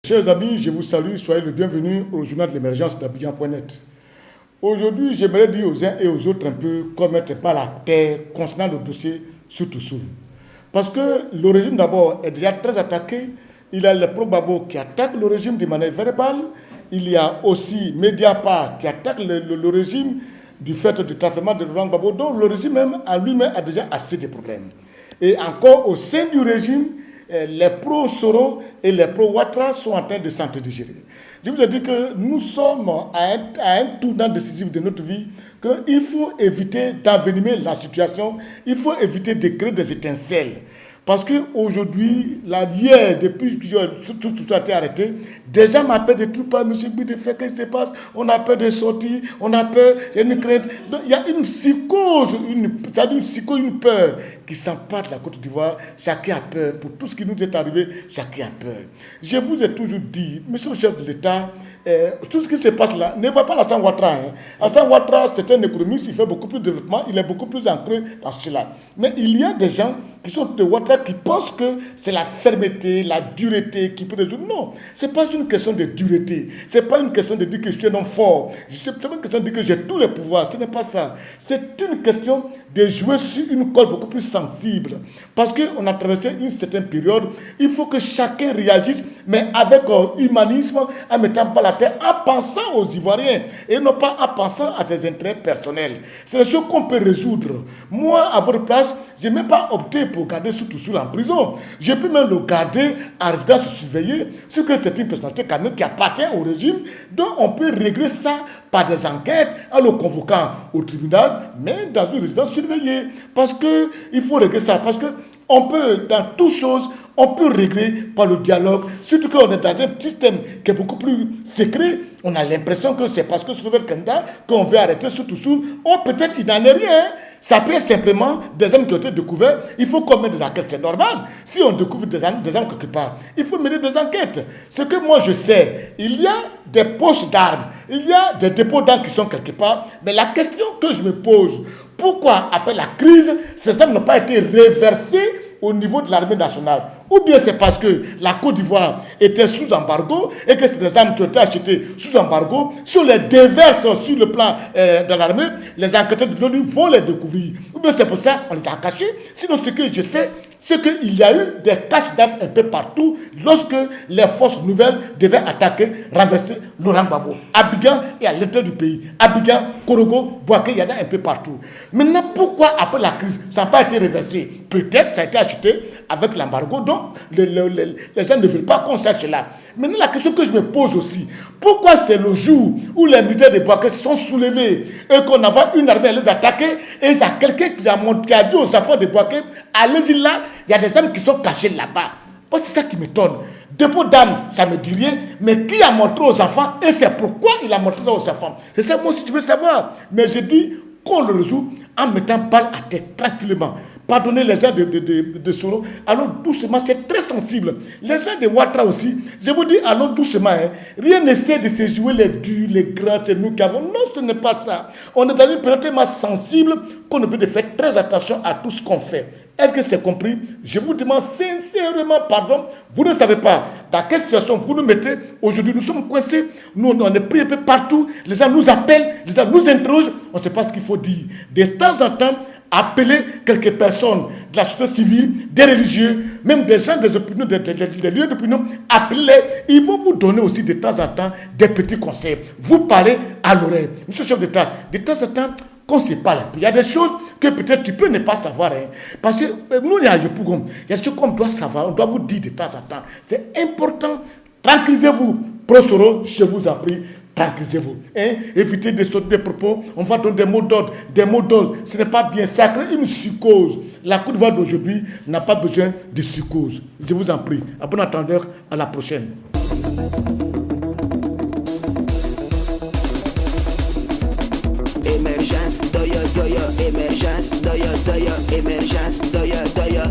Chers amis, je vous salue, soyez le bienvenu au journal de l'émergence d'Abidjan.net. Aujourd'hui, j'aimerais dire aux uns et aux autres un peu comment mettre pas la terre concernant le dossier Soutoussoul. Parce que le régime d'abord est déjà très attaqué. Il y a les pro-Babo qui attaquent le régime de manière verbale. Il y a aussi Mediapart qui attaque le régime du fait du traitement de Laurent Gbagbo, dont le régime même à lui-même a déjà assez de problèmes. Et encore au sein du régime, les pro-Soro et les pro-Ouattara sont en train de s'entredigérer. Je vous ai dit que nous sommes à un tournant décisif de notre vie, qu'il faut éviter d'envenimer la situation, il faut éviter de créer des étincelles. Parce qu'aujourd'hui, hier, depuis que tout a été arrêté, des gens m'appellent de tout part, M. Bidefé, qu'est-ce qui se passe? On a peur de sortir, on a peur, il y a une crainte. Donc, il y a une psychose, une peur qui s'empare de la Côte d'Ivoire. Chacun a peur. Pour tout ce qui nous est arrivé, chacun a peur. Je vous ai toujours dit, M. le chef de l'État, tout ce qui se passe là, ne va pas Alassane Ouattara. Alassane Ouattara, c'est un économiste, il fait beaucoup plus de développement, il est beaucoup plus ancré dans cela. Mais il y a des gens qui sont de Ouattara qui pensent que c'est la fermeté, la dureté qui peut résoudre. Non, ce n'est pas une question de dureté. Ce n'est pas une question de dire que je suis un homme fort. Ce n'est pas une question de dire que j'ai tous les pouvoirs. Ce n'est pas ça. C'est une question de jouer sur une corde beaucoup plus sensible. Parce qu'on a traversé une certaine période, il faut que chacun réagisse, mais avec humanisme, en mettant pas la terre, en pensant aux Ivoiriens, et non pas en pensant à ses intérêts personnels. C'est des choses qu'on peut résoudre. Moi, à votre place, je n'ai même pas opté pour garder Soutoussoul en prison. J'ai pu même le garder en résidence surveillée, ce que c'est une personnalité quand même qui appartient au régime, donc on peut régler ça par des enquêtes, en le convoquant au tribunal, mais dans une résidence surveillée. Parce qu'il faut régler ça, parce qu'on peut, dans toutes choses, on peut régler par le dialogue, surtout qu'on est dans un système qui est beaucoup plus secret. On a l'impression que c'est parce que ce nouvel candidat qu'on veut arrêter Soutoussoul. Oh, peut-être il n'en est rien. Ça peut être simplement des hommes qui ont été découverts. Il faut qu'on mette des enquêtes, c'est normal. Si on découvre des hommes quelque part, il faut mener des enquêtes. Ce que moi je sais, il y a des poches d'armes, il y a des dépôts d'armes qui sont quelque part. Mais la question que je me pose, pourquoi après la crise, ces hommes n'ont pas été reversés au niveau de l'armée nationale? Ou bien c'est parce que la Côte d'Ivoire était sous embargo et que c'est des armes qui ont été achetées sous embargo. Si on les déverse sur le plan de l'armée, les enquêteurs de l'ONU vont les découvrir. Ou bien c'est pour ça qu'on les a cachés. Sinon, ce que je sais, c'est qu'il y a eu des caches d'armes un peu partout lorsque les forces nouvelles devaient attaquer, renverser Laurent Gbagbo. Abidjan et à l'intérieur du pays. Abidjan, Korogo, Bouaké, il y en a un peu partout. Maintenant, pourquoi après la crise, ça n'a pas été reversé? Peut-être ça a été acheté avec l'embargo, donc les gens ne veulent pas qu'on sache cela. Maintenant, la question que je me pose aussi, pourquoi c'est le jour où les militaires de Bouaké se sont soulevés et qu'on avait une armée à les attaquer, et il y a quelqu'un qui a dit aux enfants de Bouaké, allez-y là, il y a des hommes qui sont cachés là-bas. C'est ça qui m'étonne. Dépôt d'armes, ça ne me dit rien, mais qui a montré aux enfants, et c'est pourquoi il a montré ça aux enfants. C'est ça moi aussi je veux savoir. Mais je dis qu'on le résout en mettant balle à tête tranquillement. Pardonnez les gens de Soro, allons doucement, c'est très sensible. Les gens de Ouattara aussi, je vous dis, allons doucement. Rien n'essaie de se jouer les durs, les grands, c'est nous qui avons. Non, ce n'est pas ça. On est dans une période tellement sensible qu'on a besoin de faire très attention à tout ce qu'on fait. Est-ce que c'est compris? Je vous demande sincèrement pardon. Vous ne savez pas dans quelle situation vous nous mettez. Aujourd'hui, nous sommes coincés. Nous, on est pris un peu partout. Les gens nous appellent, les gens nous interrogent. On ne sait pas ce qu'il faut dire. De temps en temps, appeler quelques personnes de la société civile, des religieux, même des gens des opinions, des lieux d'opinion, appelez-les. Ils vont vous donner aussi de temps en temps des petits conseils. Vous parlez à l'oreille. Monsieur le chef d'État, de temps en temps, qu'on se parle un peu. Il y a des choses que peut-être tu peux ne pas savoir. Parce que nous, il y a des choses qu'on doit savoir, on doit vous dire de temps en temps. C'est important. Tranquillisez-vous. Prosoro, je vous en prie. Tranquillisez-vous. Évitez de sauter des propos. On va donner des mots d'ordre. Des mots d'ordre. Ce n'est pas bien. Ça crée une psychose. La Côte d'Ivoire d'aujourd'hui n'a pas besoin de psychose. Je vous en prie. À bon entendeur. À la prochaine. Émergence, doya, émergence, doya, émergence, doya.